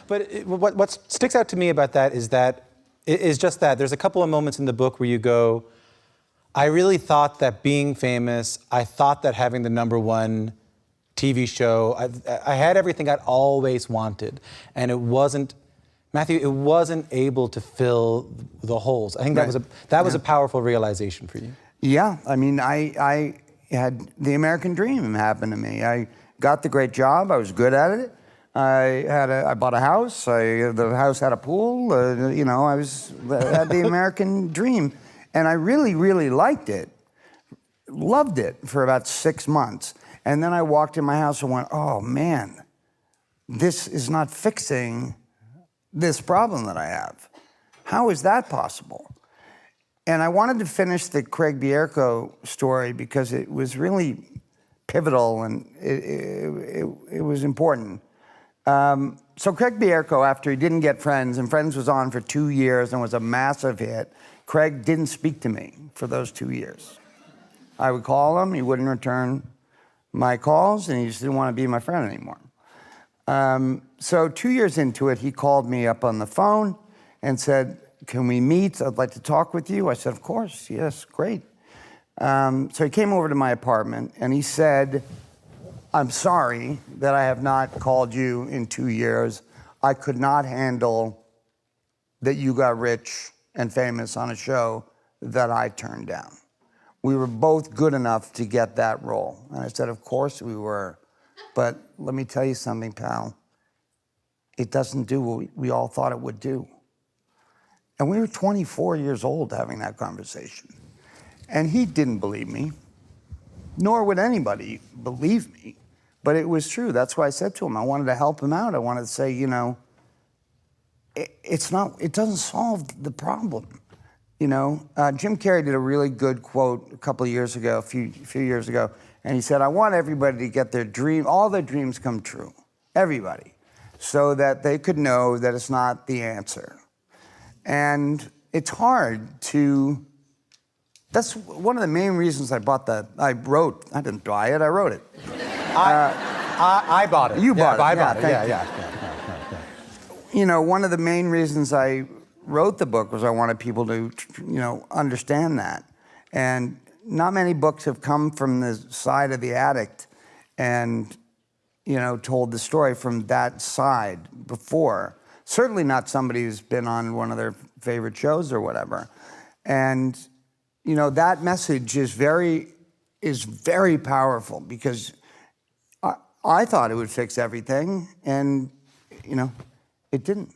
But what sticks out to me about that is just that there's a couple of moments in the book where you go, I really thought that being famous, I thought that having the #1 TV show, I had everything I'd always wanted, and it wasn't, Matthew, it wasn't able to fill the holes. I think that was a powerful realization for you. Yeah, I mean, I had the American dream happen to me. I got the great job. I was good at it. I bought a house. The house had a pool. You know, I had the American dream, and I really, really liked it. Loved it for about 6 months, and then I walked in my house and went, "Oh man, this is not fixing this problem that I have. How is that possible?" And I wanted to finish the Craig Bierko story because it was really pivotal and it was important. So Craig Bierko, after he didn't get Friends, and Friends was on for 2 years and was a massive hit, Craig didn't speak to me for those 2 years. I would call him, he wouldn't return my calls, and he just didn't want to be my friend anymore. So 2 years into it, he called me up on the phone and said, "Can we meet? I'd like to talk with you." I said, "Of course, yes, great." So he came over to my apartment and he said, "I'm sorry that I have not called you in 2 years. I could not handle that you got rich and famous on a show that I turned down. We were both good enough to get that role." And I said, "Of course we were. But let me tell you something, pal. It doesn't do what we all thought it would do." And we were 24 years old having that conversation. And he didn't believe me, nor would anybody believe me. But it was true. That's why I said to him, I wanted to help him out. I wanted to say, you know, it doesn't solve the problem. You know, Jim Carrey did a really good quote a couple of years ago, a few years ago, and he said, "I want everybody to get their dream, all their dreams come true, everybody, so that they could know that it's not the answer." And it's hard to, that's one of the main reasons I bought that. I didn't buy it, I wrote it. I bought it. You bought it. I bought it, yeah. You know, one of the main reasons I wrote the book was I wanted people to, you know, understand that. And not many books have come from the side of the addict and, you know, told the story from that side before. Certainly not somebody who's been on one of their favorite shows or whatever. And, you know, that message is very powerful because I thought it would fix everything, and, you know, it didn't.